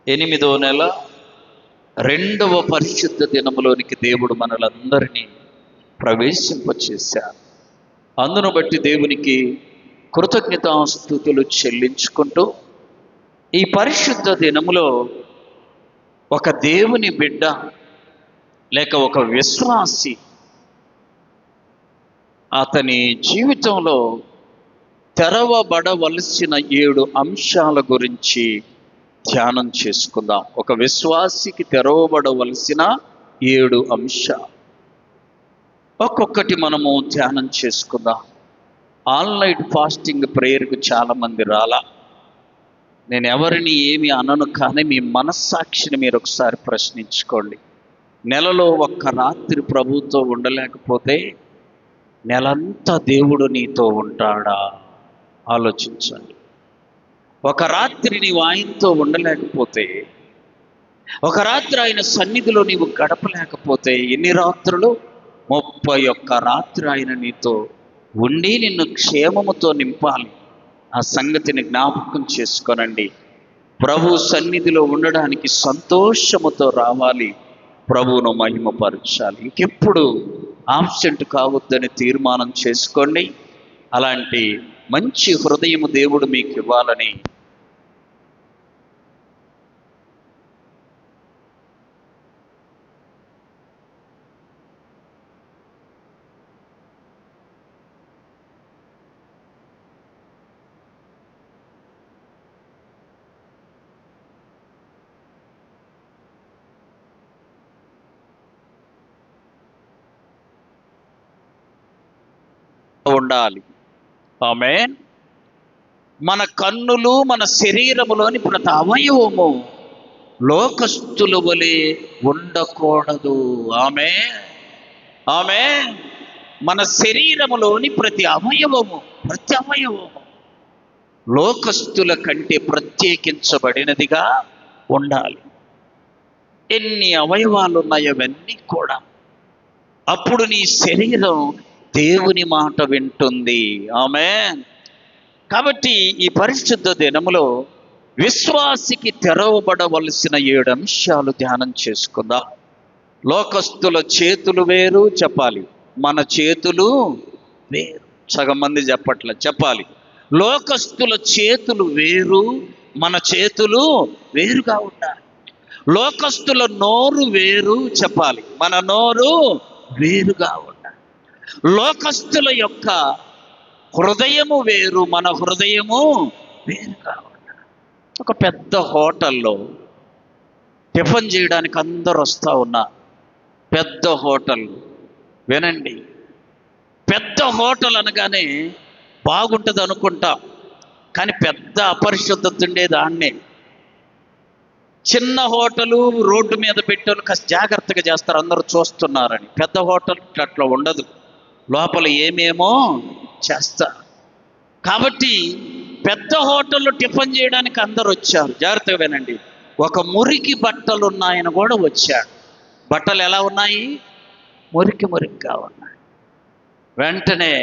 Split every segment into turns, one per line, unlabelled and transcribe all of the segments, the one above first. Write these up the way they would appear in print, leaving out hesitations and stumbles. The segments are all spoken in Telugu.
8వ నెల 2వ పరిశుద్ధ దినములోనికి దేవుడు మనలందరినీ ప్రవేశింపచేశారు. అందును బట్టి దేవునికి కృతజ్ఞతాస్తుతులు చెల్లించుకుంటూ ఈ పరిశుద్ధ దినములో ఒక దేవుని బిడ్డ లేక ఒక విశ్వాసి అతని జీవితంలో తెరవబడవలసిన 7 అంశాల గురించి ధ్యానం చేసుకుందాం. ఒక విశ్వాసికి తెరవబడవలసిన 7 అంశాలు ఒక్కొక్కటి మనము ధ్యానం చేసుకుందాం. ఆన్లైన్ ఫాస్టింగ్ ప్రేయర్కు చాలామంది రాలా. నేను ఎవరిని ఏమి అనను, కానీ మీ మనస్సాక్షిని మీరు ఒకసారి ప్రశ్నించుకోండి. నెలలో ఒక్క రాత్రి ప్రభుతో ఉండలేకపోతే నెలంతా దేవుడు నీతో ఉంటాడా? ఆలోచించండి. ఒక రాత్రి నీవు ఆయనతో ఉండలేకపోతే, ఒక రాత్రి ఆయన సన్నిధిలో నీవు గడపలేకపోతే ఎన్ని రాత్రులు? 31 రాత్రి ఆయన నీతో ఉండి నిన్ను క్షేమముతో నింపాలి. ఆ సంగతిని జ్ఞాపకం చేసుకోనండి. ప్రభు సన్నిధిలో ఉండడానికి సంతోషముతో రావాలి, ప్రభువును మహిమపరచాలి. ఇంకెప్పుడు ఆబ్సెంట్ కావద్దని తీర్మానం చేసుకోండి. అలాంటి మంచి హృదయము దేవుడు మీకు ఇవ్వాలని ఉండాలి. ఆమేన్. మన కన్నులు, మన శరీరములోని ప్రతి అవయవము లోకస్తుల వలె ఉండకూడదు. ఆమేన్, ఆమేన్. మన శరీరములోని ప్రతి అవయవము లోకస్తుల కంటే ప్రత్యేకించబడినదిగా ఉండాలి. ఎన్ని అవయవాలు ఉన్నాయో అవన్నీ కూడా. అప్పుడు నీ శరీరం దేవుని మాట వింటుంది. ఆమేన్. కాబట్టి ఈ పరిశుద్ధ దినములో విశ్వాసికి తెరవబడవలసిన 7 అంశాలు ధ్యానం చేసుకుందాం. లోకస్తుల చేతులు వేరు చెప్పాలి, మన చేతులు వేరు. సగం మంది చెప్పాలి. లోకస్తుల చేతులు వేరు, మన చేతులు వేరుగా ఉండాలి. లోకస్తుల నోరు వేరు చెప్పాలి, మన నోరు వేరుగా ఉండాలి. లోకస్తుల యొక్క హృదయము వేరు, మన హృదయము వేరుగా ఉండాలి. ఒక పెద్ద హోటల్లో టిఫిన్ చేయడానికి అందరు వస్తూ ఉన్నారు. పెద్ద హోటల్, వినండి, పెద్ద హోటల్ అనగానే బాగుంటుంది అనుకుంటాం, కానీ పెద్ద అపరిశుద్ధత ఉండేది ఆడనే. చిన్న హోటలు రోడ్డు మీద పెట్టాను కాస్త జాగ్రత్తగా చేస్తారు, అందరూ చూస్తున్నారని. పెద్ద హోటల్ అట్లా ఉండదు, లోపల ఏమేమో చేస్తారు. కాబట్టి పెద్ద హోటల్లో టిఫిన్ చేయడానికి అందరు వచ్చారు. జాగ్రత్తగా వినండి. ఒక మురికి బట్టలు ఉన్నాయన కూడా వచ్చాడు. బట్టలు ఎలా ఉన్నాయి? మురికిగా ఉన్నాయి. వెంటనే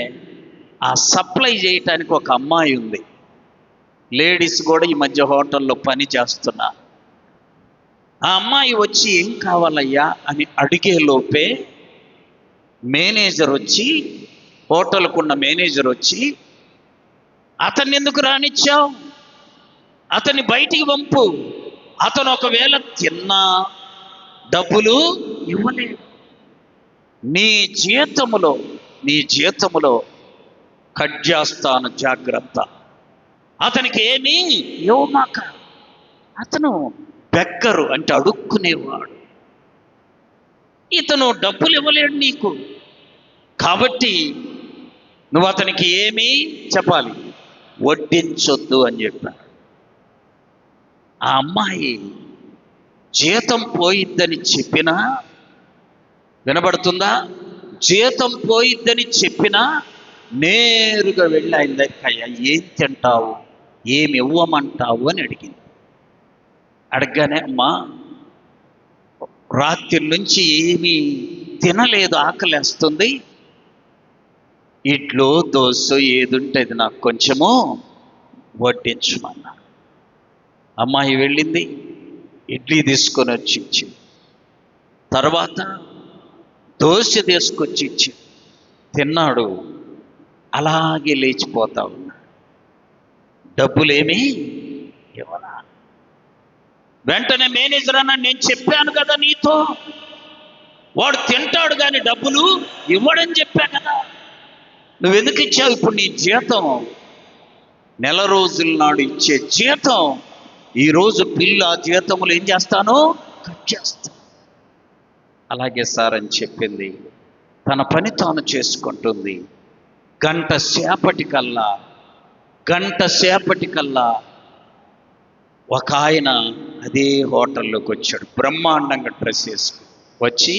ఆ సప్లై చేయటానికి ఒక అమ్మాయి ఉంది. లేడీస్ కూడా ఈ మధ్య హోటల్లో పని చేస్తున్నారు. ఆ అమ్మాయి వచ్చి ఏం కావాలయ్యా అని అడిగే లోపే మేనేజర్ వచ్చి, హోటల్కున్న మేనేజర్ వచ్చి, అతన్ని ఎందుకు రానిచ్చావు? అతన్ని బయటికి పంపు. అతను ఒకవేళ తిన్నా డబ్బులు ఇవ్వలేడు. నీ జీతములో కట్ చేస్తాను, జాగ్రత్త. అతనికి ఏమీ ఇవ్వమాక. అతను బెగ్గరు అంటే అడుక్కునేవాడు. ఇతను డబ్బులు ఇవ్వలేడు నీకు, కాబట్టి నువ్వు అతనికి ఏమీ చెప్పాలి, వడ్డించొద్దు అని చెప్పాడు. ఆ అమ్మాయి జీతం పోయిద్దని చెప్పినా, వినబడుతుందా? జీతం పోయిద్దని చెప్పినా నేరుగా వెళ్ళి ఆయన దగ్గర, ఏం తింటావు, ఏమి ఇవ్వమంటావు అని అడిగింది. అడగగానే, అమ్మా రాత్రి నుంచి ఏమీ తినలేదు, ఆకలేస్తుంది, ఇడ్లో దోశ ఏదుంటే అది నాకు కొంచెము వడ్డించమన్నా. అమ్మాయి వెళ్ళింది, ఇడ్లీ తీసుకొని వచ్చి ఇచ్చి, తర్వాత దోశ తీసుకొచ్చి ఇచ్చి తిన్నాడు. అలాగే లేచిపోతా ఉన్నాడు. డబ్బులేమీ ఇవ్వనా. వెంటనే మేనేజర్ అన్నాడు, నేను చెప్పాను కదా నీతో, వాడు తింటాడు కానీ డబ్బులు ఇవ్వడని చెప్పా కదా, నువ్వెందుకు ఇచ్చావు? ఇప్పుడు నీ జీతం, నెల రోజుల నాడు ఇచ్చే జీతం, ఈరోజు బిల్లు ఆ జీతములు ఏం చేస్తాను, కట్ చేస్తాను. అలాగే సార్ అని చెప్పింది. తన పని తాను చేసుకుంటుంది. గంట సేపటికల్లా ఒక ఆయన అదే హోటల్లోకి వచ్చాడు. బ్రహ్మాండంగా డ్రెస్ వేసుకుని వచ్చి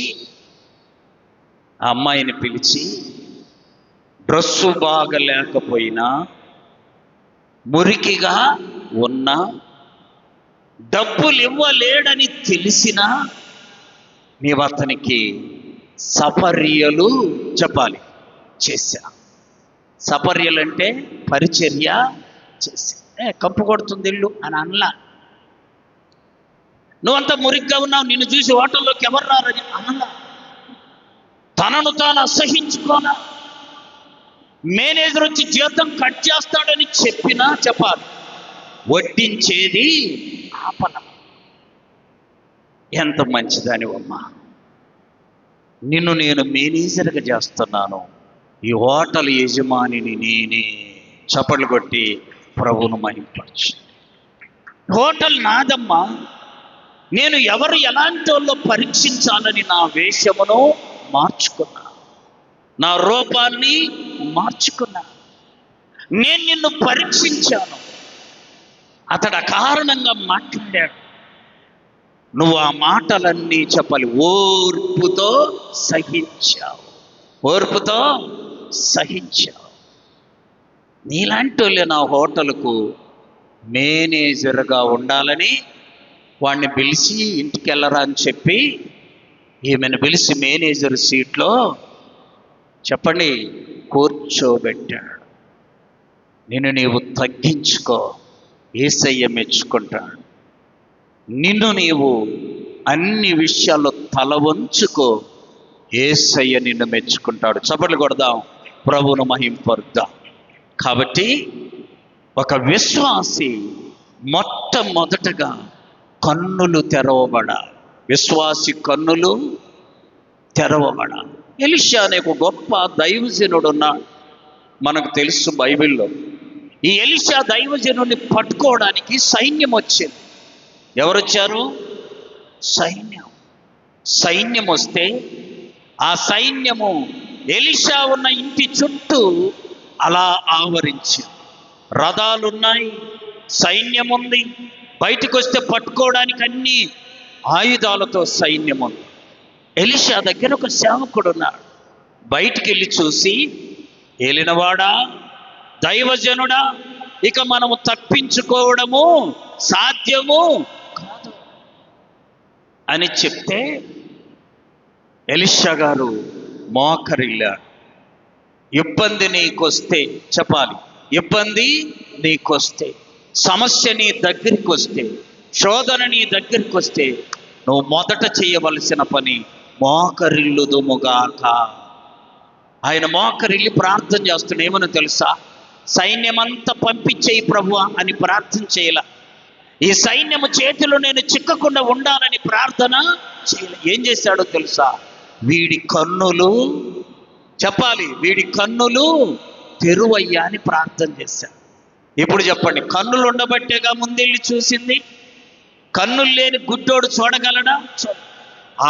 ఆ అమ్మాయిని పిలిచి, డ్రెస్సు బాగా లేకపోయినా, మురికిగా ఉన్నా, డబ్బులు ఇవ్వలేడని తెలిసినా నీవు అతనికి సపర్యలు చెప్పాలి చేశా. సపర్యలు అంటే పరిచర్య చేశా. కంపు కొడుతుంది ఇల్లు అని అనలా. నువ్వంతా మురిగ్గా ఉన్నావు, నిన్ను చూసి హోటల్లోకి ఎవరు రారని అనలా. తనను తాను అసహించుకోనా. మేనేజర్ వచ్చి జీతం కట్ చేస్తాడని చెప్పినా చెప్పాలి, వడ్డించేది ఆపన. ఎంత మంచిదానివమ్మా, నిన్ను నేను మేనేజర్గా చేస్తున్నాను, ఈ హోటల్ యజమానిని నేనే. చప్పట్లు కొట్టి ప్రభువును మహిమపరచు. హోటల్ నాదమ్మా, నేను ఎవరు ఎలాంటి వాళ్ళో పరీక్షించాలని నా వేషమును మార్చుకున్నా, నా రూపాన్ని మార్చుకున్నా. నేను నిన్ను పరీక్షించాను. అతడు అకారణంగా మాట్లాడాడు, నువ్వు ఆ మాటలన్నీ చెప్పాలి. ఓర్పుతో సహించావు, ఓర్పుతో సహించావు. నీలాంటి వాళ్ళే నా హోటల్కు మేనేజర్గా ఉండాలని వాడిని పిలిచి ఇంటికి వెళ్ళరా అని చెప్పి ఈమెను పిలిచి మేనేజర్ సీట్లో చెప్పండి కూర్చోబెట్టాడు. నిన్ను నీవు తగ్గించుకో, యేసయ్య మెచ్చుకుంటాడు. నిన్ను నీవు అన్ని విషయాల్లో తల వంచుకో, యేసయ్య నిన్ను మెచ్చుకుంటాడు. చప్పట్లు కొడదాం, ప్రభువును మహింపరుద్దాం. కాబట్టి ఒక విశ్వాసి మొట్టమొదటగా కన్నులు తెరవబడాలి. విశ్వాసి కన్నులు తెరవబడాలి. ఎలీషా అనే ఒక గొప్ప దైవజనుడున్నాడు, మనకు తెలుసు బైబిల్లో. ఈ ఎలీషా దైవజనుడిని పట్టుకోవడానికి సైన్యం వచ్చింది. ఎవరొచ్చారు? సైన్యం వస్తే ఆ సైన్యము ఎలీషా ఉన్న ఇంటి చుట్టూ అలా ఆవరించి, రథాలున్నాయి, సైన్యం ఉంది. బయటకు వస్తే పట్టుకోవడానికి అన్ని ఆయుధాలతో సైన్యం ఉంది. ఎలీషా దగ్గర ఒక సేవకుడు ఉన్నాడు. బయటికి వెళ్ళి చూసి, ఏలినవాడా, దైవజనుడా, ఇక మనము తప్పించుకోవడము సాధ్యము కాదు అని చెప్తే ఎలీషా గారు మోకరిల్లాడు. ఇబ్బంది నీకొస్తే చెప్పాలి, ఇబ్బంది నీకొస్తే, సమస్య నీ దగ్గరికి వస్తే, శోధన నీ దగ్గరికి వస్తే, నువ్వు మొదట చేయవలసిన పని మోకరిల్లుదుముగాక. ఆయన మోకరిల్లి ప్రార్థన చేస్తున్నా. ఏమని తెలుసా? సైన్యమంతా పంపించేయి ప్రభువా అని ప్రార్థన చేయాల. ఈ సైన్యము చేతిలో నేను చిక్కకుండా ఉండాలని ప్రార్థన చేయాల. ఏం చేశాడో తెలుసా? వీడి కన్నులు చెప్పాలి, వీడి కన్నులు తెరువయ్యా అని ప్రార్థన చేశాడు. ఇప్పుడు చెప్పండి, కన్నులు ఉండబట్టేగా ముందెళ్ళి చూసింది. కన్నులు లేని గుడ్డోడు చూడగలడా?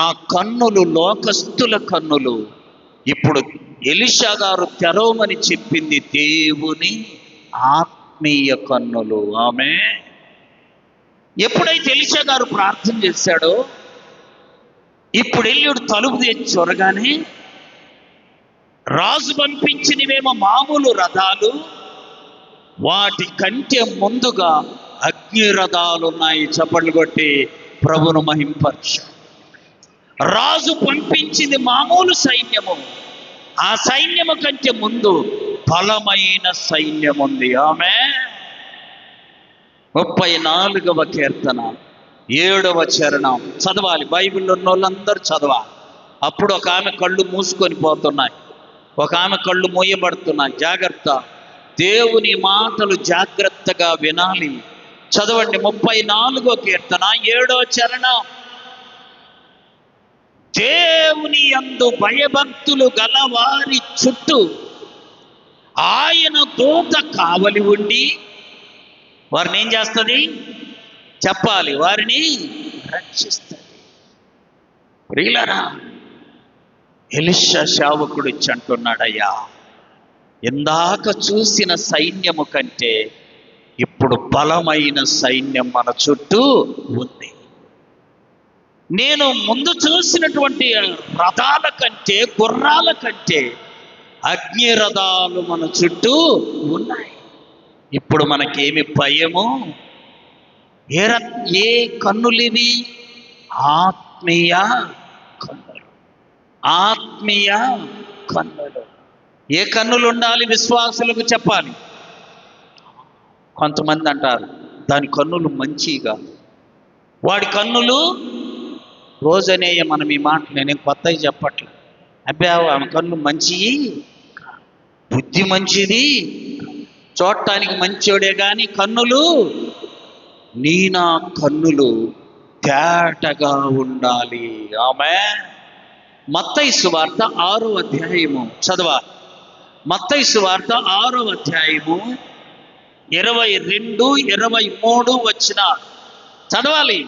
ఆ కన్నులు లోకస్తుల కన్నులు. ఇప్పుడు ఎలీషా గారు తెరవమని చెప్పింది దేవుని ఆత్మీయ కన్నులు. ఆమె ఎప్పుడైతే ఎలీషా గారు ప్రార్థన చేశాడో, ఇప్పుడు ఎల్లుడు తలుపు తెచ్చి చూడగానే రాజు పంపించినవేమో మామూలు రథాలు, వాటి కంటే ముందుగా అగ్ని రథాలు ఉన్నాయి. చప్పట్లు కొట్టి ప్రభును మహింపరచు. రాజు పంపించింది మామూలు సైన్యము, ఆ సైన్యము కంటే ముందు బలమైన సైన్యం ఉంది. ఆమె 34వ కీర్తన 7వ చరణం చదవాలి. బైబిల్లో ఉన్న వాళ్ళందరూ చదవాలి. అప్పుడు ఒక ఆమె కళ్ళు మూసుకొని పోతున్నాయి, ఒక ఆమె కళ్ళు మూయబడుతున్నాయి. జాగ్రత్త, దేవుని మాటలు జాగ్రత్తగా వినాలి. చదవండి 34వ కీర్తన 7వ చరణం. దేవుని యందు భయభక్తులు గలవారి చుట్టూ ఆయన దూత కావలి ఉండి వారిని ఏం చేస్తుంది చెప్పాలి, వారిని రక్షిస్తుంది. ప్రియులారా, ఎలీషా సేవకుడు ఇచ్చి అంటున్నాడయ్యా, ఇందాక చూసిన సైన్యము కంటే ఇప్పుడు బలమైన సైన్యం మన చుట్టూ ఉంది. నేను ముందు చూసినటువంటి రథాల కంటే, గుర్రాల కంటే అగ్ని రథాలు మన చుట్టూ ఉన్నాయి. ఇప్పుడు మనకేమి భయము? ఏ కన్నులివి? ఆత్మీయ కన్నులు. ఆత్మీయ కన్నులు. ఏ కన్నులు ఉండాలి? విశ్వాసులకు చెప్పాలి. కొంతమంది అంటారు దాని కన్నులు మంచిగా, వాడి కన్నులు రోజనేయ. మనం ఈ మాట నేనేం కొత్తగా చెప్పట్లే. అబ్బా ఆమె కన్ను మంచివి, బుద్ధి మంచిది, చూడటానికి మంచోడే కానీ కన్నులు, నా కన్నులు తేటగా ఉండాలి. ఆమె మత్తయి సువార్త 6వ అధ్యాయము చదవాలి. మత్తయి సువార్త 6వ అధ్యాయము 22, 23 వచ్చిన చదవాలి.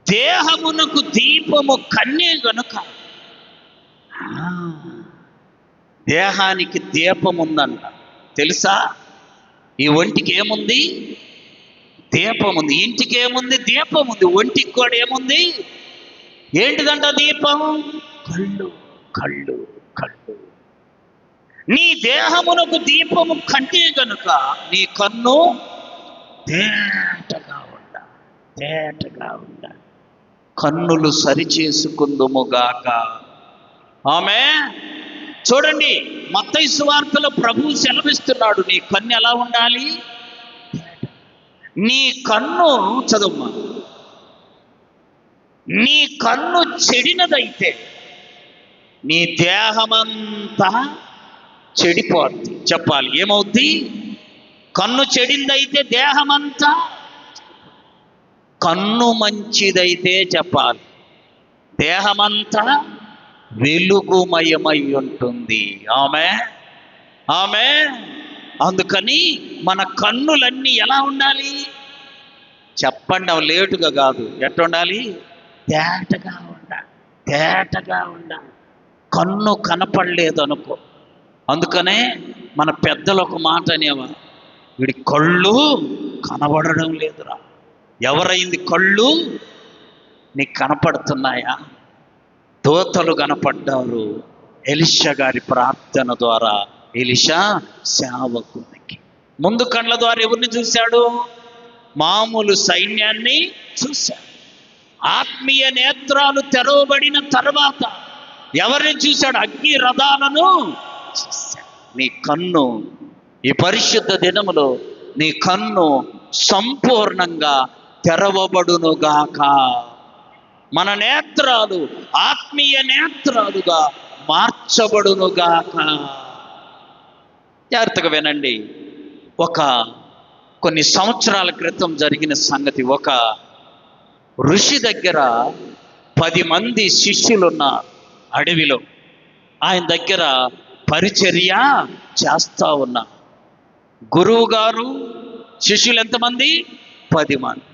దేహమునకు దీపము కన్నే గనుక, దేహానికి దీపం ఉందంట. తెలుసా? ఈ ఒంటికి ఏముంది? దీపం ఉంది. ఇంటికి ఏముంది? దీపం ఉంది. ఒంటికి కూడా ఏముంది? ఏంటిదంట దీపం? కళ్ళు. కళ్ళు. కళ్ళు. నీ దేహమునకు దీపము కంటే గనుక నీ కన్ను తేటగా ఉండాలి. తేటగా ఉండాలి. కన్నులు సరిచేసుకుందుముగాక. ఆమె చూడండి, మత్తయి సువార్తలో ప్రభువు సెలవిస్తున్నాడు, నీ కన్ను ఎలా ఉండాలి? నీ కన్ను చదువు, నీ కన్ను చెడినదైతే నీ దేహమంతా చెడిపోద్ది. చెప్పాలి, ఏమవుద్ది? కన్ను చెడిందైతే దేహమంతా. కన్ను మంచిదైతే చెప్పాలి, దేహమంతా వెలుగుమయమై ఉంటుంది. ఆమె ఆమె అందుకని మన కన్నులన్నీ ఎలా ఉండాలి చెప్పండి? అవి లేటుగా కాదు, ఎట్లా ఉండాలి? తేటగా ఉండాలి. తేటగా ఉండాలి. కన్ను కనపడలేదు అనుకో, అందుకనే మన పెద్దలు ఒక మాట అనేవారు, వీడి కళ్ళు కనబడడం లేదురా. ఎవరైంది కళ్ళు? నీకు కనపడుతున్నాయా? దూతలు కనపడ్డారు ఎలీషా గారి ప్రార్థన ద్వారా. ఎలీషా సేవకునికి ముందు కళ్ళ ద్వారా ఎవరిని చూశాడు? మామూలు సైన్యాన్ని చూశాడు. ఆత్మీయ నేత్రాలు తెరవబడిన తర్వాత ఎవరిని చూశాడు? అగ్ని రథాలను చూశాడు. నీ కన్ను ఈ పరిశుద్ధ దినములో నీ కన్ను సంపూర్ణంగా తెరవబడునుగాక. మన నేత్రాలు ఆత్మీయ నేత్రాలుగా మార్చబడునుగాక. జాగ్రత్తగా వినండి. కొన్ని సంవత్సరాల క్రితం జరిగిన సంగతి. ఒక ఋషి దగ్గర 10 మంది శిష్యులున్నారు అడవిలో. ఆయన దగ్గర పరిచర్య చేస్తా ఉన్నారు. గురువు గారు శిష్యులు ఎంతమంది? 10 మంది.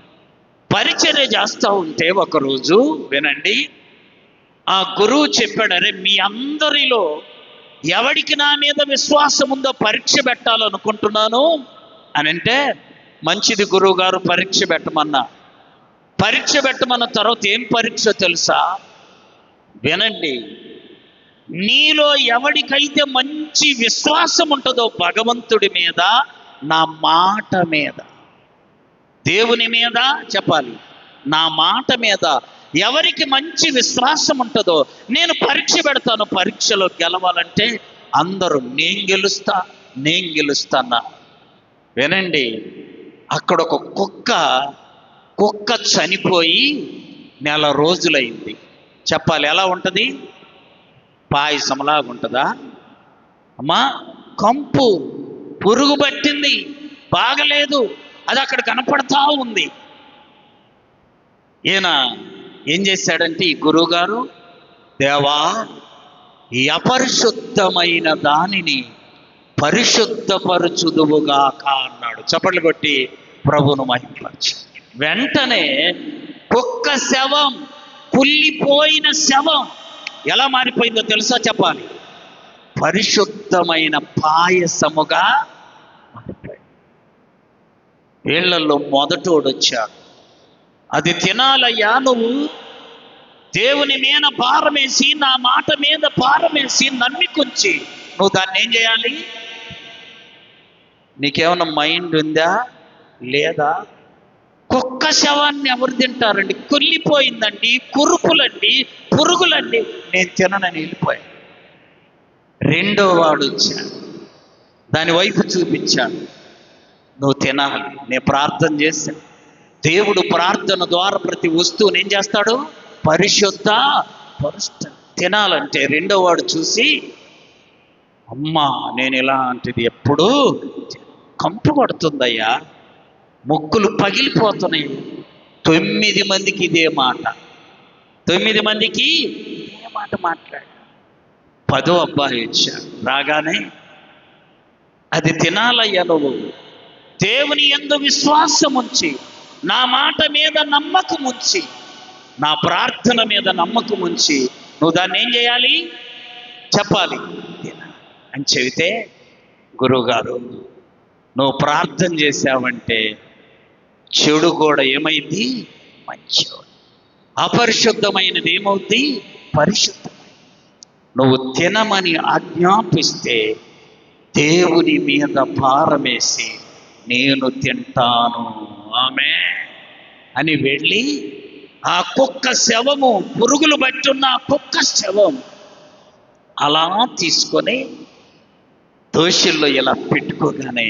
పరిచర్య చేస్తూ ఉంటే ఒకరోజు వినండి, ఆ గురువు చెప్పాడు, అరే మీ అందరిలో ఎవడికి నా మీద విశ్వాసం ఉందో పరీక్ష పెట్టాలనుకుంటున్నాను అని అంటే, మంచిది గురువు గారు, పరీక్ష పెట్టమన్నా. పరీక్ష పెట్టమన్న తర్వాత ఏం పరీక్ష తెలుసా? వినండి, నీలో ఎవడికైతే మంచి విశ్వాసం ఉంటుందో భగవంతుడి మీద, నా మాట మీద, దేవుని మీద చెప్పాలి, నా మాట మీద ఎవరికి మంచి విశ్వాసం ఉంటుందో నేను పరీక్ష పెడతాను. పరీక్షలో గెలవాలంటే అందరూ నేను గెలుస్తానా. వినండి, అక్కడ ఒక కుక్క చనిపోయి 1 రోజులైంది. చెప్పాలి, ఎలా ఉంటుంది? పాయసంలాగా ఉంటుందా అమ్మా? కంపు, పురుగు పట్టింది, బాగలేదు, అది అక్కడ కనపడతా ఉంది. ఈయన ఏం చేశాడంటే, ఈ గురువుగారు, దేవా, ఈ అపరిశుద్ధమైన దానిని పరిశుద్ధపరచుదువుగాక అన్నాడు. చప్పట్లు కొట్టి ప్రభువును మహిమపరచు. వెంటనే కుక్క శవం, కుళ్ళిపోయిన శవం ఎలా మారిపోయిందో తెలుసా? చెప్పాలి, పరిశుద్ధమైన పాయసముగా మారిపోయింది. వీళ్ళల్లో మొదటోడు వచ్చాడు. అది తినాలయ్యా, నువ్వు దేవుని మీద భారమేసి, నా మాట మీద భారమేసి నమ్మికొంచి నువ్వు దాన్ని ఏం చేయాలి? నీకేమన్నా మైండ్ ఉందా లేదా? కుక్క శవాన్ని ఎవరు తింటారండి? కుళ్ళిపోయిందండి, కురుపులండి, పురుగులండి, నేను తిననని వెళ్ళిపోయాను. రెండో వాడు వచ్చాడు, దాని వైపు చూపించాడు, నువ్వు తినాలి, నేను ప్రార్థన చేశాను. దేవుడు ప్రార్థన ద్వారా ప్రతి వస్తువుని ఏం చేస్తాడు? పరిశుద్ధపరుస్తాడు. తినాలంటే రెండో వాడు చూసి, అమ్మా, నేను ఇలాంటిది ఎప్పుడు కంపు పడుతుందయ్యా, ముక్కులు పగిలిపోతున్నాయి. 9 మందికి ఇదే మాట, 9 మందికి ఇదే మాట మాట్లాడు. 10వ అబ్బాయి వచ్చాడు. రాగానే, అది తినాలయ్యా, నువ్వు దేవుని యందు విశ్వాసం ఉంచి, నా మాట మీద నమ్మకం ఉంచి, నా ప్రార్థన మీద నమ్మకం ఉంచి నువ్వు దాన్ని ఏం చేయాలి? చెప్పాలి అని చెబితే, గురువుగారు, నువ్వు ప్రార్థన చేశావంటే చెడు కూడా ఏమైంది? మంచి. అపరిశుద్ధమైనది ఏమవుద్ది? పరిశుద్ధమైనది. నువ్వు తినమని ఆజ్ఞాపిస్తే దేవుని మీద భారమేసి నేను తింటాను ఆమె అని వెళ్ళి ఆ కుక్క శవము, పురుగులు పట్టున్న ఆ కుక్క శవం అలా తీసుకొని దోషుల్లో ఇలా పెట్టుకోగానే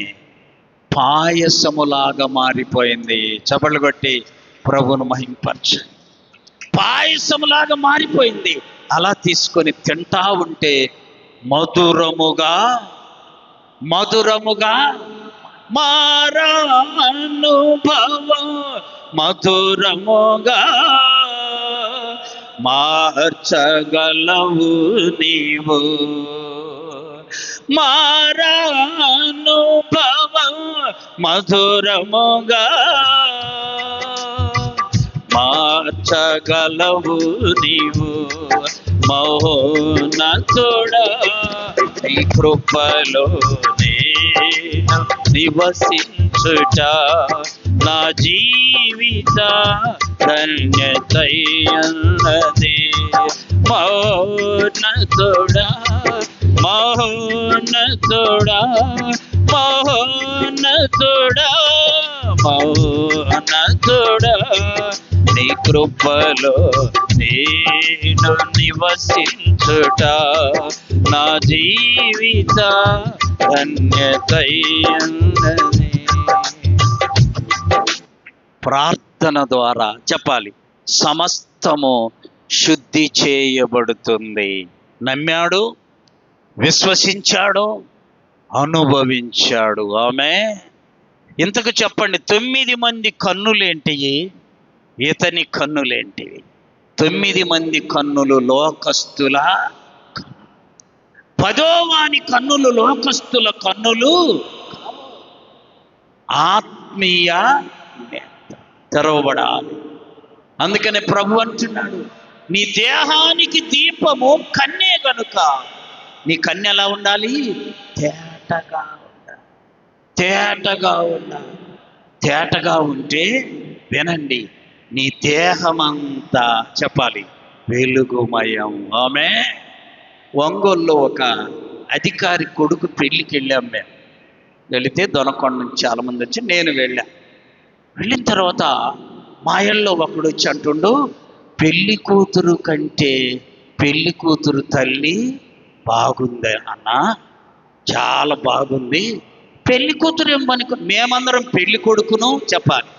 పాయసములాగా మారిపోయింది. చపళ్ళు కొట్టి ప్రభువును మహింపరచు. పాయసములాగా మారిపోయింది. అలా తీసుకొని తింటా ఉంటే మధురముగా మారానుభవం, మధురముగా మార్చగలవు నీవు. మారానుభవం మధురముగా మార్చగలవు నీవు. మౌనతుడా, నీ కృపలో నేను నివసించుట నా జీవిత ధన్యతయన్నది. మౌనతుడా, మౌనతుడా, మౌనతుడా, మౌనతుడా, నీ కృపలో నేను నివసించుట నా జీవిత ధన్యతయన్నది. ప్రార్థన ద్వారా చెప్పాలి, సమస్తము శుద్ధి చేయబడుతుంది. నమ్మాడు, విశ్వసించాడు, అనుభవించాడు. ఆమె ఇంతకు చెప్పండి, 9 మంది కన్నులేంటివి? ఇతని కన్నులేంటివి? 9 మంది కన్నులు లోకస్తుల, 10వ వాని కన్నులు లోకస్తుల కన్నులు, ఆత్మీయ తెరవబడాలి. అందుకనే ప్రభు అంటున్నాడు, నీ దేహానికి దీపము కన్నే గనుక నీ కన్య ఎలా ఉండాలి? తేటగా ఉండాలి. తేటగా ఉండాలి. తేటగా ఉంటే వినండి, నీ దేహమంతా చెప్పాలి వెలుగుమయం. ఆమె ఒంగోలులో ఒక అధికారి కొడుకు పెళ్ళికి వెళ్ళాం మేము. వెళితే దొనకొండ నుంచి చాలామంది వచ్చి నేను వెళ్ళిన తర్వాత మా ఇళ్ళలో ఒకడు వచ్చి అంటుండు, పెళ్లి కూతురు కంటే పెళ్లి కూతురు తల్లి బాగుంది అన్న, చాలా బాగుంది, పెళ్లి కూతురు ఏమని మేమందరం పెళ్లి కొడుకును చెప్పాలి.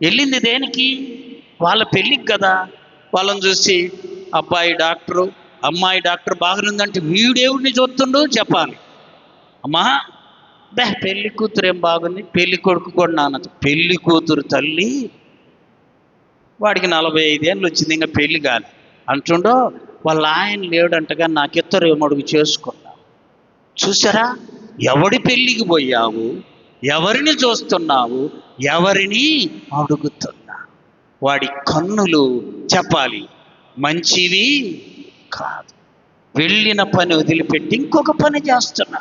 వెళ్ళింది దేనికి? వాళ్ళ పెళ్ళికి కదా. వాళ్ళని చూసి అబ్బాయి డాక్టరు, అమ్మాయి డాక్టర్ బాగుందంటే వీడేవుడిని చూస్తుండు చెప్పాలి. అమ్మా పెళ్లి కూతురు ఏం బాగుంది, పెళ్లి కొడుకు కూడా నాన్న. పెళ్లి కూతురు తల్లి వాడికి 45 ఏళ్ళు వచ్చింది, ఇంకా పెళ్లి కాదు అంటుండో. వాళ్ళ ఆయన లేడంటగా నాకు ఇద్దరు ఏమడుగు చేసుకున్నా. చూసారా, ఎవడి పెళ్ళికి పోయావు, ఎవరిని చూస్తున్నావు, ఎవరిని అడుగుతున్నా? వాడి కన్నులు చెప్పాలి మంచివి కాదు. వెళ్ళిన పని వదిలిపెట్టి ఇంకొక పని చేస్తున్నా.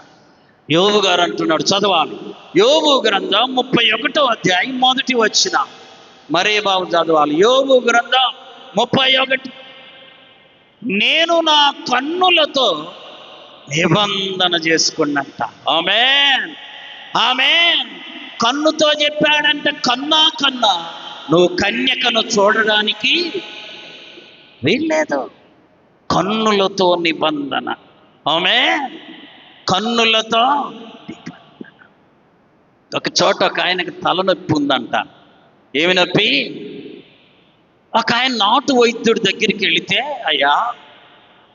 యోబు గారు అంటున్నాడు, చదవాలి. యోబు గ్రంథం 31వ అధ్యాయం 1వ వచనం. మరే బాబు చదవాలి. యోబు గ్రంథం 31. నేను నా కన్నులతో నిబంధన చేసుకున్నట్ట. ఆమేన్, ఆమేన్. కన్నుతో చెప్పాడంటే కన్నా నువ్వు కన్యకను చూడడానికి వీల్లేదు. కన్నులతో నిబంధన. ఆమేన్, కన్నులతో నిబంధన. ఒక చోట ఒక ఆయనకి తలనొప్పి ఉందంట. ఏమి నొప్పి? ఒక ఆయన నాటు వైద్యుడి దగ్గరికి వెళితే, అయ్యా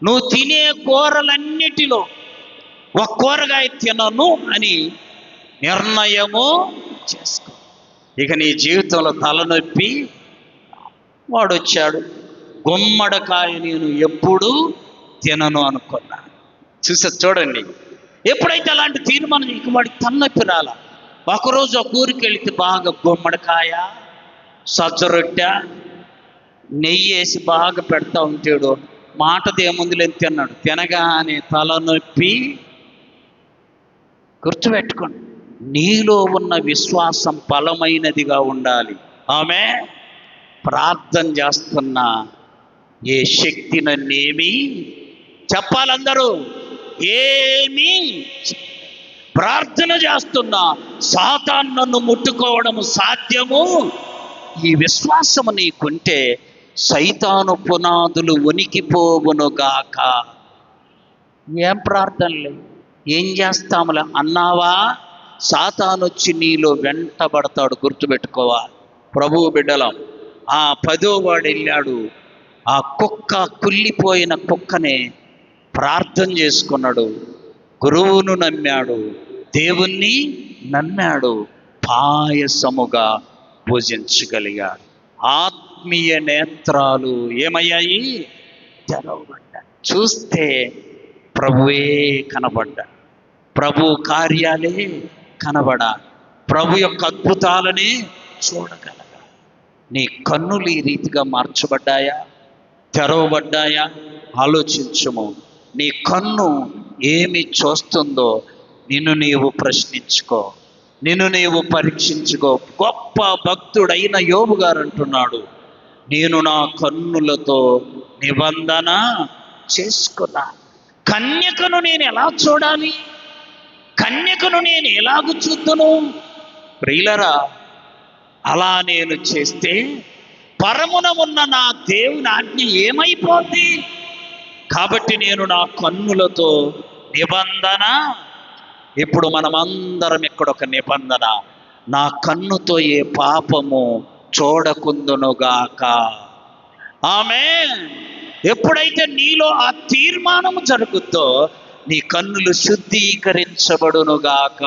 నువ్వు తినే కూరలన్నిటిలో ఒక కూరగాయ తినను అని నిర్ణయము చేసుకో, ఇక నీ జీవితంలో తలనొప్పి. వాడు వచ్చాడు, గుమ్మడికాయ నేను ఎప్పుడు తినను అనుకున్నా. చూడండి, ఎప్పుడైతే అలాంటి తీర్మానం ఇక వాడికి తలనొప్పి రాల. ఒకరోజు ఒక ఊరికి వెళితే బాగా గుమ్మడికాయ, సజ్జ రొట్టె, నెయ్యి వేసి బాగా పెడతా ఉంటాడు. మాటదేముంది లేని తిన్నాడు. తినగానే తలనొప్పి. గుర్తుపెట్టుకోండి, నీలో ఉన్న విశ్వాసం బలమైనదిగా ఉండాలి. ఆమె ప్రార్థన చేస్తున్నా, ఏ శక్తి నన్నేమి చెప్పాలందరూ, ఏమీ ప్రార్థన చేస్తున్నా సాతాను నన్ను ముట్టుకోవడం సాధ్యము. ఈ విశ్వాసము నీకుంటే సైతాను పునాదులు వణికిపోవునుగాక. ఏం ప్రార్థనలే, ఏం చేస్తాములే అన్నావా, సాతాను వచ్చి నీలో వెంటబడతాడు. గుర్తుపెట్టుకోవాలి. ప్రభువు బిడ్డలం, ఆ 10వ వాడు వెళ్ళాడు, ఆ కుక్క, కుళ్ళిపోయిన కుక్కనే ప్రార్థన చేసుకున్నాడు, గురువును నమ్మాడు, దేవుణ్ణి నమ్మాడు, పాయసముగా భుజించగలిగాడు. ఆత్మీయ నేత్రాలు ఏమయ్యాయి? తెరవబడ్డాయి. చూస్తే ప్రభువే కనబడ్డా, ప్రభు కార్యాలే కనబడా, ప్రభు యొక్క అద్భుతాలనే చూడగలగా. నీ కన్నులు ఈ రీతిగా మార్చబడ్డాయా, తెరవబడ్డాయా? ఆలోచించుము. నీ కన్ను ఏమి చూస్తుందో నిన్ను నీవు ప్రశ్నించుకో, నిన్ను నీవు పరీక్షించుకో. గొప్ప భక్తుడైన యోబు గారు అంటున్నాడు, నేను నా కన్నులతో నిబంధన చేసుకున్నా. కన్యకను నేను ఎలా చూడాలి? కన్యకను నేను ఎలాగూ చూద్దును? ప్రియులరా, అలా నేను చేస్తే పరమున ఉన్న నా దేవుని ఆజ్ఞ ఏమైపోద్ది? కాబట్టి నేను నా కన్నులతో నిబంధన. ఇప్పుడు మనమందరం ఇక్కడ ఒక నిబంధన, నా కన్నుతో ఏ పాపము చూడకుందునుగాక. ఆమేన్. ఎప్పుడైతే నీలో ఆ తీర్మానము జరుగుద్దో నీ కన్నులు శుద్ధీకరించబడునుగాక.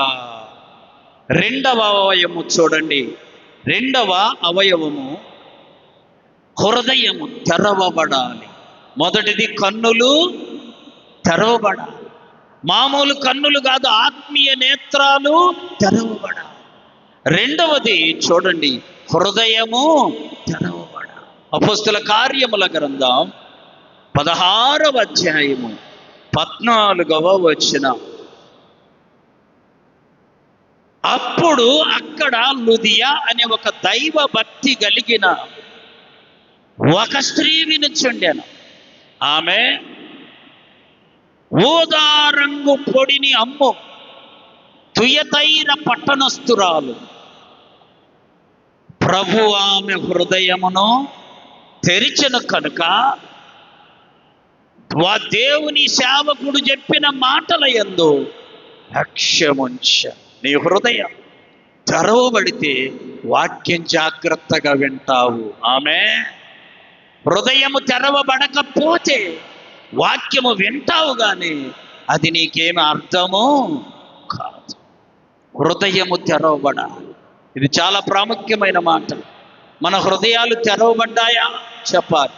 2వ అవయవము చూడండి. 2వ అవయవము హృదయము తెరవబడాలి. మొదటిది కన్నులు తెరవబడాలి. మామూలు కన్నులు కాదు, ఆత్మీయ నేత్రాలు తెరవబడాలి. 2వది చూడండి, హృదయము తెరవబడాలి. అపోస్తుల కార్యముల గ్రంథం 16వ అధ్యాయము 14వ వచనం. అప్పుడు అక్కడ లుదియా అనే ఒక దైవ భక్తి కలిగిన ఒక స్త్రీ వినుచుండెను. ఆమె ఊదా రంగు పొడిని అమ్ము తుయతైర పట్టణస్థురాలు. ప్రభు ఆమె హృదయమును తెరిచిన కనుక దేవుని సేవకుడు చెప్పిన మాటల యందు లక్ష్యముంచ. నీ హృదయం తెరవబడితే వాక్యం జాగ్రత్తగా వింటావు. ఆమె హృదయము తెరవబడకపోతే వాక్యము వింటావు కానీ అది నీకేమి అర్థము కాదు. హృదయము తెరవబడాలి. ఇది చాలా ప్రాముఖ్యమైన మాట. మన హృదయాలు తెరవబడ్డాయా చెప్పాలి.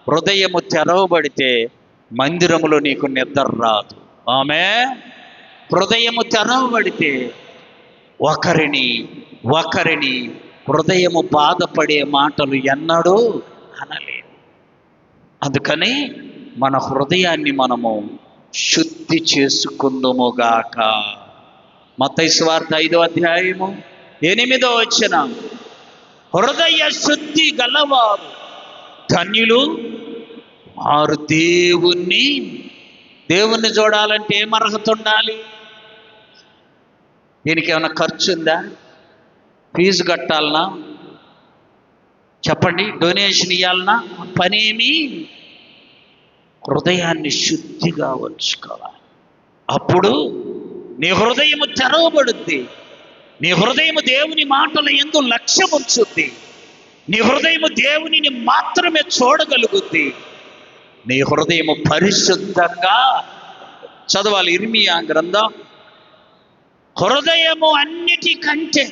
హృదయము తెరవబడితే మందిరములో నీకు నిద్ర రాదు. ఆమె హృదయము తెరవబడితే ఒకరిని హృదయము బాధపడే మాటలు ఎన్నడూ అనలేదు. అందుకని మన హృదయాన్ని మనము శుద్ధి చేసుకుందుముగాక. మత్తయి సువార్త 5వ అధ్యాయము 8వ వచనం, హృదయ శుద్ధి గలవారు ధన్యులు, వారు దేవుణ్ణి చూడాలంటే ఏం అర్హత ఉండాలి? దీనికి ఏమైనా ఖర్చు ఉందా? ఫీజు కట్టాలనా? చెప్పండి. డొనేషన్ ఇవ్వాలనా? పనేమి. హృదయాన్ని శుద్ధిగా ఉంచుకోవాలి. అప్పుడు నీ హృదయము తెరవబడుద్ది. నీ హృదయము దేవుని మాటల యందు లక్ష్యం ఉంచుద్ది. నీ హృదయము దేవునిని మాత్రమే చూడగలుగుద్ది. నీ హృదయము పరిశుద్ధంగా చదవాలి. ఇర్మియా గ్రంథం, హృదయము అన్నిటికంటే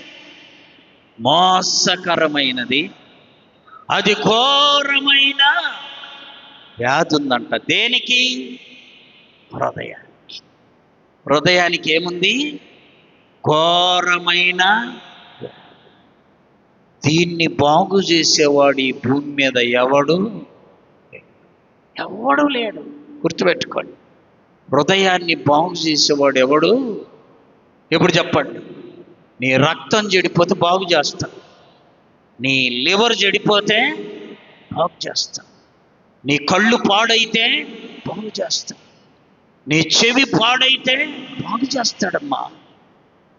మోసకరమైనది, అది ఘోరమైన వ్యాధి ఉందంట. దేనికి? హృదయానికి. హృదయానికి ఏముంది? ఘోరమైన. దీన్ని బాగు చేసేవాడు ఈ భూమి మీద ఎవడు లేడు. గుర్తుపెట్టుకోండి. హృదయాన్ని బాగు చేసేవాడు ఎవడు? ఎప్పుడు చెప్పండి. నీ రక్తం చెడిపోతే బాగు చేస్తా, నీ లివర్ చెడిపోతే బాగు చేస్తా, నీ కళ్ళు పాడైతే బాగు చేస్తా, నీ చెవి పాడైతే బాగు చేస్తాడమ్మా.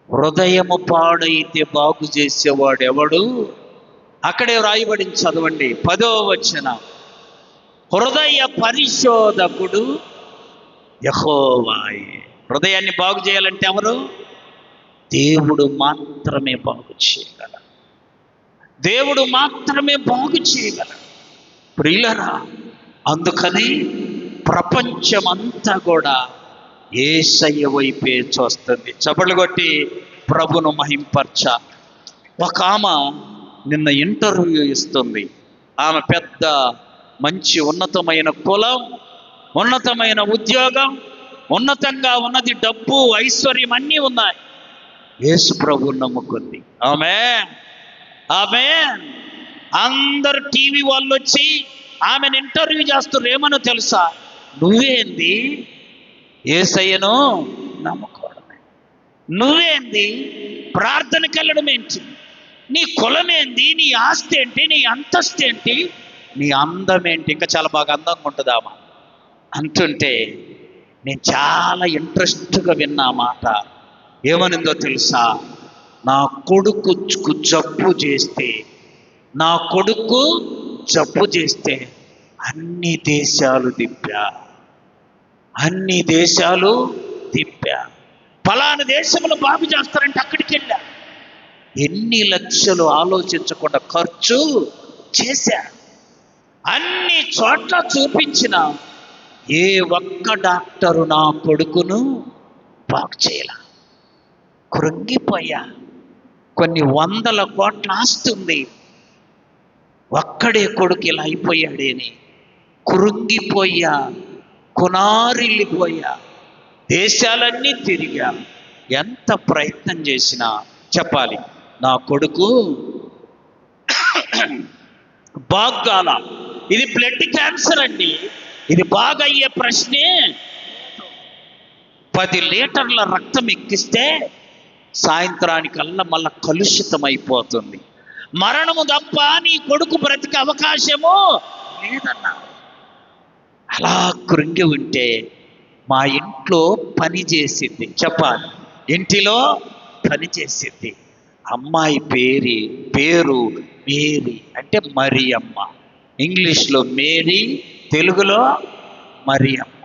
హృదయము పాడైతే బాగు చేసేవాడు ఎవడు? అక్కడే వ్రాయబడింది, చదవండి 10వ వచనం, హృదయ పరిశోధకుడు యెహోవాయే. హృదయాన్ని బాగు చేయాలంటే ఎవరు? దేవుడు మాత్రమే బాగు చేయగలడు. దేవుడు మాత్రమే బాగు చేయగలడు. ప్రియులరా, అందుకని ప్రపంచమంతా కూడా యేసయ్య వైపే చూస్తుంది. చప్పట్లు కొట్టి ప్రభును మహింపర్చ. ఒక ఆమె నిన్న ఇంటర్వ్యూ ఇస్తుంది. ఆమె పెద్ద మంచి ఉన్నతమైన కులం, ఉన్నతమైన ఉద్యోగం, ఉన్నతంగా ఉన్నది, డబ్బు, ఐశ్వర్యం అన్నీ ఉన్నాయి. యేసు ప్రభువుని నమ్ముకుంది. ఆమేన్, ఆమేన్. అందరు టీవీ వాళ్ళు వచ్చి ఆమెను ఇంటర్వ్యూ చేస్తున్నారు. ఏమనో తెలుసా? నువ్వేంది యేసయ్యను నమ్ముకోవడమే, నువ్వేంది ప్రార్థనకి వెళ్ళడం ఏంటి, నీ కులం ఏంది, నీ ఆస్తి ఏంటి, నీ అంతస్తు ఏంటి, నీ అందం ఏంటి? ఇంకా చాలా బాగా అందంగా ఉంటుంది ఆమె అంటుంటే నేను చాలా ఇంట్రెస్ట్గా విన్నా మాట. ఏమనిందో తెలుసా? నా కొడుకు జబ్బు చేస్తే, నా కొడుకు జబ్బు చేస్తే అన్ని దేశాలు తిప్పా, ఫలానా దేశంలో బాగు చేస్తారంటే అక్కడికి వెళ్ళా. ఎన్ని లక్షలు ఆలోచించకుండా ఖర్చు చేశా. అన్ని చోట్ల చూపించిన ఏ ఒక్క డాక్టరు నా కొడుకును బాగు చేయాల. కృంగిపోయా. కొన్ని 100 కోట్ల ఆస్తుంది, ఒక్కడే కొడుకు ఇలా అయిపోయాడేని కృంగిపోయా, కునారిల్లిపోయా. దేశాలన్నీ తిరిగా. ఎంత ప్రయత్నం చేసినా చెప్పాలి, నా కొడుకు బాగాల. ఇది బ్లడ్ క్యాన్సర్ అండి. ఇది బాగా అయ్యే ప్రశ్నే. 10 లీటర్ల రక్తం ఎక్కిస్తే సాయంత్రానికల్లా మళ్ళా కలుషితం అయిపోతుంది. మరణము తప్ప నీ కొడుకు బ్రతికే అవకాశము లేదన్నా. అలా కృంగి ఉంటే మా ఇంట్లో పని చేసింది. చెప్పాలి, ఇంటిలో పని చేసింది. అమ్మాయి పేరు మేరీ, అంటే మరియమ్మ. ఇంగ్లీష్లో మేరీ, తెలుగులో మరియమ్మ.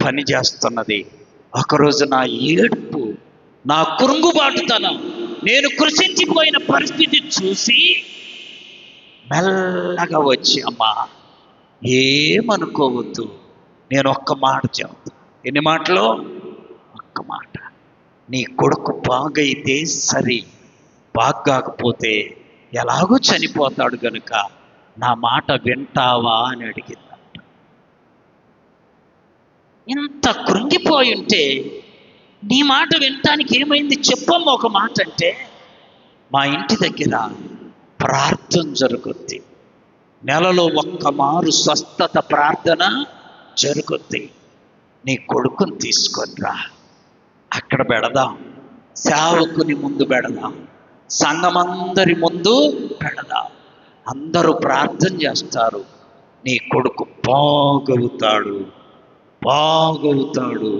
పని చేస్తున్నది. ఒకరోజు నా ఏడుపు, నా కురుంగుబాటుతనం, నేను కృషించిపోయిన పరిస్థితి చూసి మెల్లగా వచ్చి, అమ్మా ఏమనుకోవద్దు, నేను ఒక్క మాట చెప్తా. ఎన్ని మాటలు? ఒక్క మాట. నీ కొడుకు బాగైతే సరి, బాగాకపోతే ఎలాగో చనిపోతాడు గనుక నా మాట వింటావా అని అడిగిందంట. ఇంత కృంగిపోయి ఉంటే నీ మాట వినటానికి ఏమైంది చెప్పమ్మ ఒక మాట అంటే, మా ఇంటి దగ్గర ప్రార్థన జరుగుద్ది, నెలలో ఒక్క మారు స్వస్థత ప్రార్థన జరుగుద్ది, నీ కొడుకుని తీసుకొని రా, అక్కడ పెడదాం, సేవకుని ముందు పెడదాం, సంఘమందరి ముందు పెడదాం, అందరూ ప్రార్థన చేస్తారు, నీ కొడుకు బాగవుతాడు, బాగవుతాడు,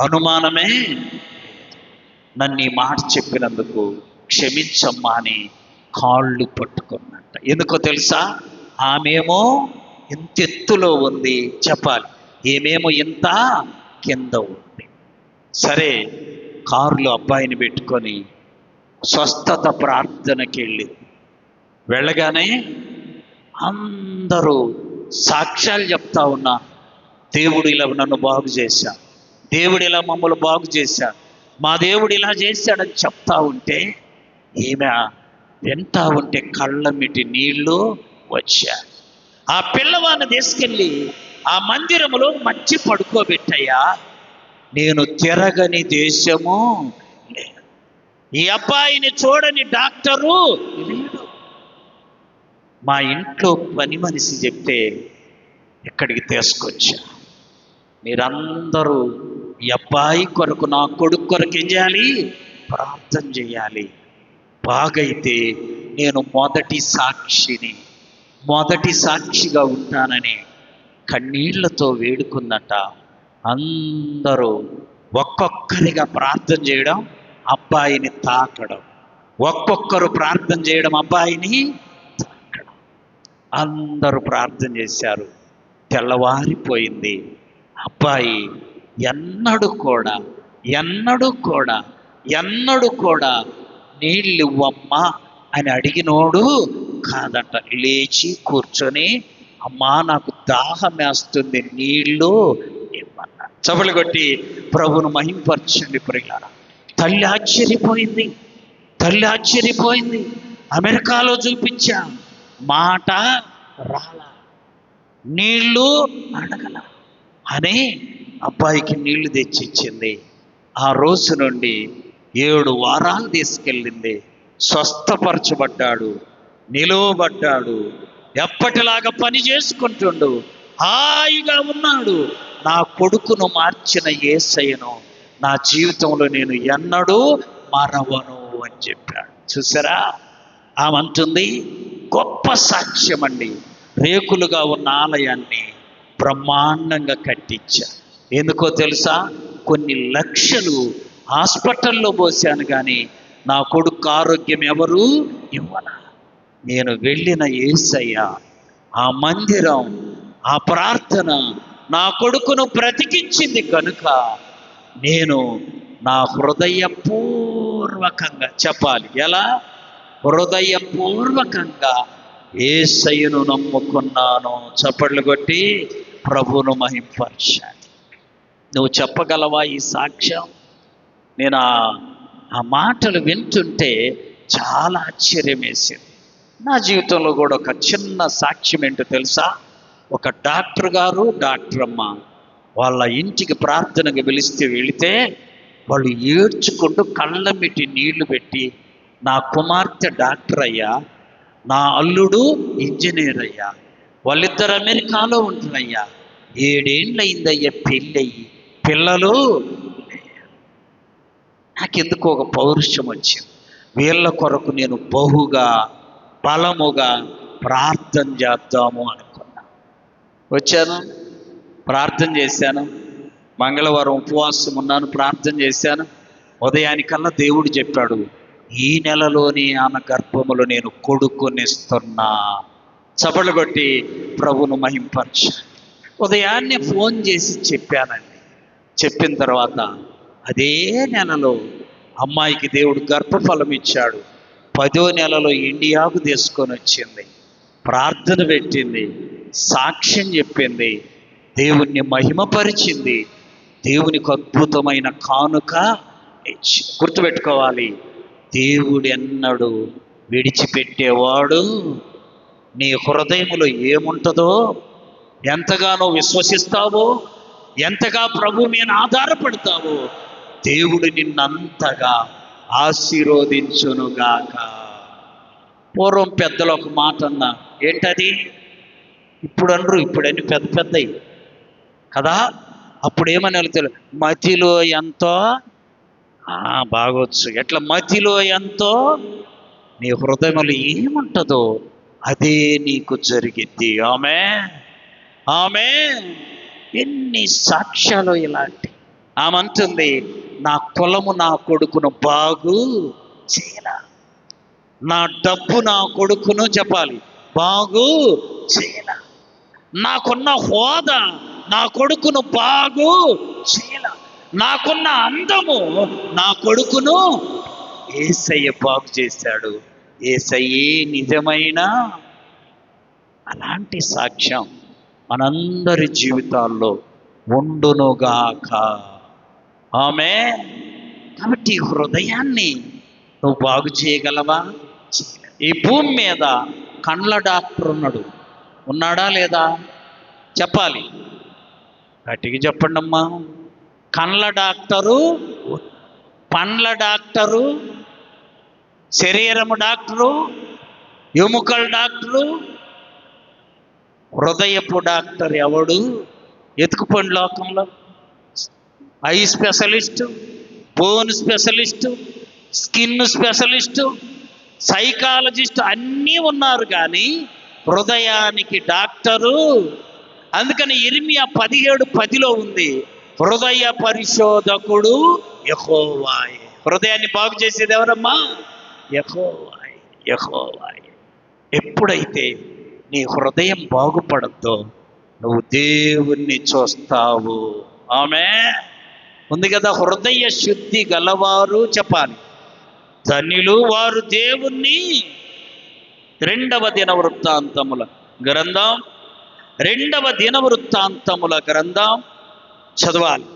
అనుమానమే. నన్ను ఈ మాట చెప్పినందుకు క్షమించమ్మా అని కాళ్ళు పట్టుకున్నట్ట. ఎందుకో తెలుసా? ఆమెమో ఇంత ఎత్తులో ఉంది, చెప్పాలి, ఏమేమో ఇంత కింద ఉంది. సరే, కారులో అబ్బాయిని పెట్టుకొని స్వస్థత ప్రార్థనకి వెళ్ళగానే అందరూ సాక్ష్యాలు చెప్తా ఉన్నా, దేవుడు ఇలా నన్ను బాగు చేశాడు, దేవుడు ఇలా మమ్మల్ని బాగు చేశాడు, మా దేవుడు ఇలా చేశాడని చెప్తా ఉంటే ఈమె వింటా ఉంటే కళ్ళమిటి నీళ్లు వచ్చా. ఆ పిల్లవాడిని తీసుకెళ్ళి ఆ మందిరములో మంచి పడుకోబెట్టయ్యా, నేను తిరగని దేశము లేదు, ఈ అబ్బాయిని చూడని డాక్టరు లేడు. మా ఇంట్లో పని మనిషి చెప్తే ఇక్కడికి తీసుకొచ్చా. మీరందరూ ఈ అబ్బాయి కొరకు, నా కొడుకు కొరకు ఏం చేయాలి? ప్రార్థన చేయాలి. బాగైతే నేను మొదటి సాక్షిగా ఉంటానని కన్నీళ్లతో వేడుకుందట. అందరూ ఒక్కొక్కరిగా ప్రార్థన చేయడం, అబ్బాయిని తాకడం, ఒక్కొక్కరు ప్రార్థన చేయడం, అబ్బాయిని తాకడం. అందరూ ప్రార్థన చేశారు. తెల్లవారిపోయింది. అబ్బాయి ఎన్నడూ కూడా నీళ్ళు ఇవ్వమ్మా అని అడిగినోడు కాదట. లేచి కూర్చొని, అమ్మా నాకు దాహం వేస్తుంది, నీళ్ళు ఇవ్వన్నా. చపలు కొట్టి ప్రభువును మహింపరచండి ప్రియులారా. తల్లి ఆశ్చర్యపోయింది. అమెరికాలో చూపించా, మాట రాలా, నీళ్ళు అడగల అని అబ్బాయికి నీళ్లు తెచ్చిచ్చింది. ఆ రోజు నుండి 7 వారాలు తీసుకెళ్ళింది. స్వస్థపరచబడ్డాడు, నిలువబడ్డాడు, ఎప్పటిలాగా పని చేసుకుంటుండు, హాయిగా ఉన్నాడు. నా కొడుకును మార్చిన యేసయ్యను నా జీవితంలో నేను ఎన్నడూ మరవను అని చెప్పాడు. చూసారా? ఆమె అంటుంది, గొప్ప సాక్ష్యం అండి. రేకులుగా ఉన్న ఆలయాన్ని బ్రహ్మాండంగా కట్టించా. ఎందుకో తెలుసా? కొన్ని లక్షలు హాస్పిటల్లో పోసాను కానీ నా కొడుకు ఆరోగ్యం ఎవరు ఇవ్వనా. నేను వెళ్ళిన యేసయ్య, ఆ మందిరం, ఆ ప్రార్థన నా కొడుకును బ్రతికించింది కనుక నేను నా హృదయపూర్వకంగా చెప్పాలి, ఎలా? హృదయపూర్వకంగా యేసయ్యను నమ్ముకున్నాను. చప్పట్లు కొట్టి ప్రభువును మహింపరచాలి. నువ్వు చెప్పగలవా ఈ సాక్ష్యం? నేను ఆ మాటలు వింటుంటే చాలా ఆశ్చర్యం వేసింది. నా జీవితంలో కూడా ఒక చిన్న సాక్ష్యం ఏంటో తెలుసా? ఒక డాక్టర్ గారు, డాక్టర్ అమ్మ వాళ్ళ ఇంటికి ప్రార్థనకు వెళితే వాళ్ళు ఏడ్చుకుంటూ కళ్ళమిటి నీళ్లు పెట్టి, నా కుమార్తె డాక్టర్ అయ్యా, నా అల్లుడు ఇంజనీర్ అయ్యా, వాళ్ళిద్దరు అమెరికాలో ఉంటున్నాయ్యా, 7 ఏళ్ళు అయిందయ్యా పెళ్ళయ్యి, పిల్లలు. నాకెందుకు ఒక పౌరుషం వచ్చింది. వీళ్ళ కొరకు నేను బలముగా ప్రార్థన చేద్దాము అనుకున్నా. వచ్చాను, ప్రార్థన చేశాను. మంగళవారం ఉపవాసం ఉన్నాను, ప్రార్థన చేశాను. ఉదయానికల్లా దేవుడు చెప్పాడు, ఈ నెలలోని ఆమె గర్భములో నేను కొడుకునిస్తున్నా. చపలు కొట్టి ప్రభును మహింపరచ. ఉదయాన్నే ఫోన్ చేసి చెప్పానండి, చెప్పిన తర్వాత అదే నెలలో అమ్మాయికి దేవుడు గర్భఫలం ఇచ్చాడు. 10వ నెలలో ఇండియాకు తీసుకొని వచ్చింది, ప్రార్థన పెట్టింది, సాక్ష్యం చెప్పింది, దేవుణ్ణి మహిమపరిచింది, దేవునికి అద్భుతమైన కానుక ఇచ్చి. గుర్తుపెట్టుకోవాలి, దేవుడు ఎన్నడూ విడిచిపెట్టేవాడు. నీ హృదయములో ఏముంటుందో, ఎంతగానో విశ్వసిస్తావో, ఎంతగా ప్రభు మీద ఆధారపడతావో, దేవుడు నిన్నంతగా ఆశీర్వదించునుగాక. పూర్వం పెద్దలు ఒక మాట అన్నా, ఏంటది? ఇప్పుడు అనరు, ఇప్పుడన్నీ పెద్ద పెద్దవి కదా. అప్పుడు ఏమని వెళ్తారు, మతిలో ఎంతో బాగొచ్చు. ఎట్లా? మతిలో ఎంతో నీ హృదయంలో ఏముంటుందో అదే నీకు జరిగిద్ది. ఆమె ఆమె ఎన్ని సాక్ష్యాలు ఇలాంటి. ఆమె అంటుంది, నా కులము నా కొడుకును బాగు చేయాల, నా డబ్బు నా కొడుకును చెప్పాలి బాగు చేయాల, నాకున్న హోదా నా కొడుకును బాగు చేయాల, నాకున్న అందము నా కొడుకును యేసయ్య బాగు చేశాడు. యేసయ్యే నిజమైన. అలాంటి సాక్ష్యం మనందరి జీవితాల్లో ఉండునుగాక. ఆమె. కాబట్టి హృదయాన్ని నువ్వు బాగు చేయగలవా? ఈ భూమి మీద కండ్ల డాక్టర్ ఉన్నాడా లేదా? చెప్పాలి, గట్టిగా చెప్పండి అమ్మా. కండ్ల డాక్టరు, పండ్ల డాక్టరు, శరీరము డాక్టరు, ఎముకల డాక్టరు, హృదయపు డాక్టర్ ఎవడు? ఎత్తుకుపోండి లోకంలో. I specialist, bone specialist, skin specialist, psychologist అన్నీ ఉన్నారు, కానీ హృదయానికి డాక్టరు. అందుకని ఇర్మియా 17:10 ఉంది, హృదయ పరిశోధకుడు యెహోవాయే. హృదయాన్ని బాగు చేసేది ఎవరమ్మా? యెహోవాయే. యెహోవాయే. ఎప్పుడైతే నీ హృదయం బాగుపడద్దో నువ్వు దేవుణ్ణి చూస్తావు. ఆమె ఉంది కదా, హృదయ శుద్ధి గలవారు చెప్పాలి ధన్యులు వారు దేవుణ్ణి. 2వ దినవృత్తాంతముల గ్రంథం, 2వ దినవృత్తాంతముల గ్రంథం చదవాలి.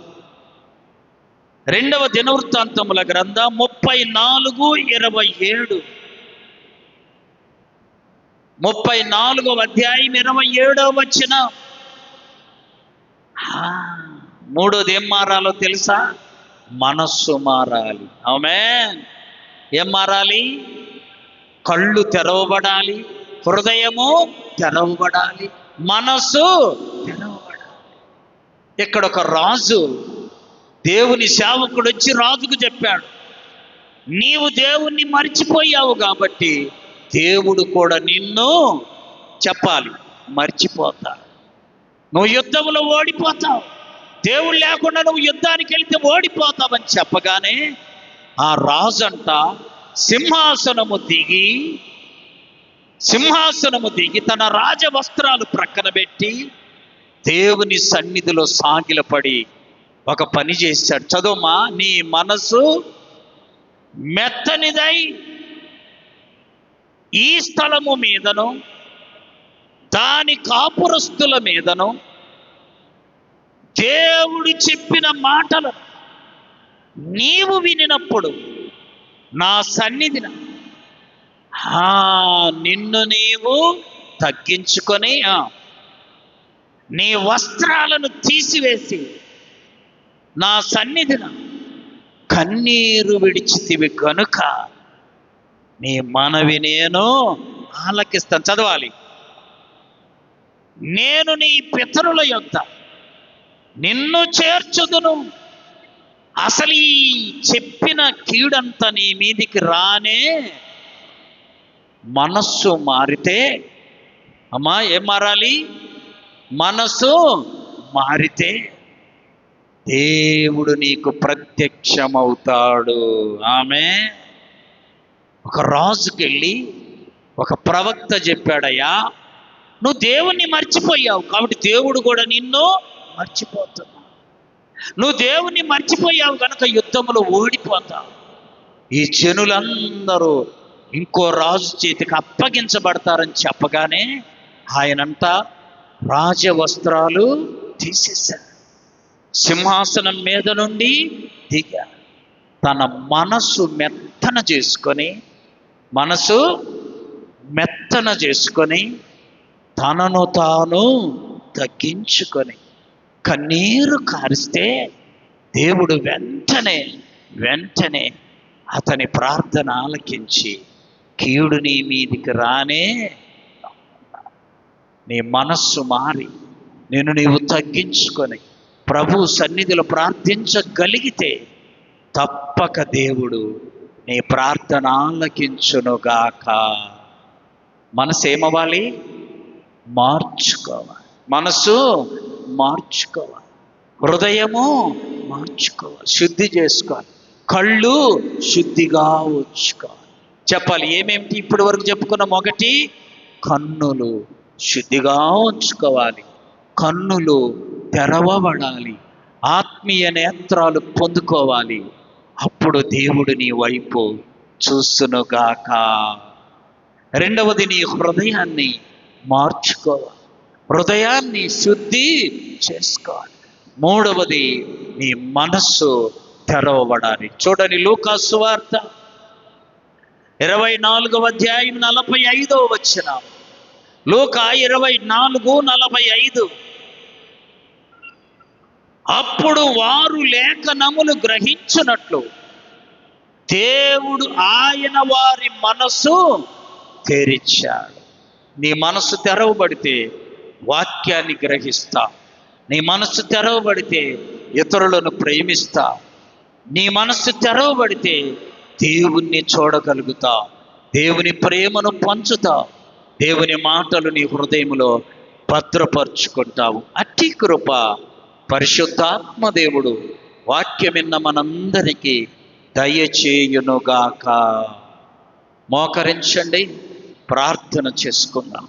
2వ దినవృత్తాంతముల గ్రంథం 34:27. 34వ అధ్యాయం 27వ వచనం. మూడోది ఏం మారాలో తెలుసా? మనస్సు మారాలి. ఆమేన్. ఏం మారాలి? కళ్ళు తెరవబడాలి, హృదయము తెరవబడాలి, మనస్సు తెరవబడాలి. ఇక్కడ ఒక రాజు, దేవుని సేవకుడు వచ్చి రాజుకు చెప్పాడు, నీవు దేవుణ్ణి మర్చిపోయావు కాబట్టి దేవుడు కూడా నిన్ను చెప్పాలి మర్చిపోతాడు. నువ్వు యుద్ధంలో ఓడిపోతావు, దేవుడు లేకుండా నువ్వు యుద్ధానికి వెళ్తే ఓడిపోతావని చెప్పగానే ఆ రాజు అంట సింహాసనము దిగి తన రాజ వస్త్రాలు ప్రక్కన పెట్టి దేవుని సన్నిధిలో సాగిలపడి ఒక పని చేశాడు. చదువుమా, నీ మనసు మెత్తనిదై ఈ స్థలము మీదను దాని కాపురస్తుల మీదను దేవుడు చెప్పిన మాటలు నీవు వినినప్పుడు నా సన్నిధిన నిన్ను నీవు తగ్గించుకొని నీ వస్త్రాలను తీసివేసి నా సన్నిధిన కన్నీరు విడిచితివి కనుక నీ మనవి నేను ఆలకిస్తాను. చదవాలి, నేను నీ పితరుల యొద్ద నిన్ను చేర్చుదును. అసలు ఈ చెప్పిన కీడంతా నీ మీదికి రానే. మనస్సు మారితే అమ్మా ఏం మారాలి? మనస్సు మారితే దేవుడు నీకు ప్రత్యక్షమవుతాడు. ఆమె. ఒక రాజుకి వెళ్ళి ఒక ప్రవక్త చెప్పాడయ్యా, నువ్వు దేవుణ్ణి మర్చిపోయావు కాబట్టి దేవుడు కూడా నిన్ను మర్చిపోతున్నావు. నువ్వు దేవుణ్ణి మర్చిపోయావు గనక యుద్ధములో ఓడిపోతావు. ఈ జనులందరూ ఇంకో రాజు చేతికి అప్పగించబడతారని చెప్పగానే ఆయనంతా రాజవస్త్రాలు తీసేశారు, సింహాసనం మీద నుండి దిగారు. తన మనసు మెత్తన చేసుకొని తనను తాను తగ్గించుకొని కన్నీరు కారిస్తే దేవుడు వెంటనే అతని ప్రార్థన ఆలకించి కీడు నీ మీదికి రానే, నీ మనస్సు మారి నీవు తగ్గించుకొని ప్రభు సన్నిధిలో ప్రార్థించగలిగితే తప్పక దేవుడు నీ ప్రార్థన ఆలకించునుగాక. మనసు ఏమవ్వాలి? మార్చుకోవాలి. మనసు మార్చుకోవాలి, హృదయము మార్చుకోవాలి, శుద్ధి చేసుకోవాలి, కళ్ళు శుద్ధిగా ఉంచుకోవాలి. చెప్పాలి ఏమేమిటి ఇప్పటి వరకు చెప్పుకున్నాం? ఒకటి, కన్నులు శుద్ధిగా ఉంచుకోవాలి, కన్నులు తెరవబడాలి, ఆత్మీయ నేత్రాలు పొందుకోవాలి. అప్పుడు దేవుడు నీ వైపు చూస్తునుగాక. రెండవది, నీ హృదయాన్ని మార్చుకోవాలి, హృదయాన్ని శుద్ధి చేసుకోవాలి. మూడవది, నీ మనస్సు తెరవబడాలి. చూడండి లూకా సువార్త 24వ అధ్యాయం 45వ వచనం. లూకా 24:45. అప్పుడు వారు లేఖనములు గ్రహించునట్లు దేవుడు ఆయన వారి మనసు తెరిచాడు. నీ మనసు తెరవబడితే వాక్యాన్ని గ్రహిస్తా, నీ మనసు తెరవబడితే ఇతరులను ప్రేమిస్తా, నీ మనసు తెరవబడితే దేవుణ్ణి చూడగలుగుతా, దేవుని ప్రేమను పంచుతా, దేవుని మాటలు నీ హృదయంలో భద్రపరుచుకుంటావు. అట్టి కృప పరిశుద్ధాత్మ దేవుడు వాక్యం విన్న మనందరికీ దయచేయునుగాక. మోకరించండి, ప్రార్థన చేసుకుందాం.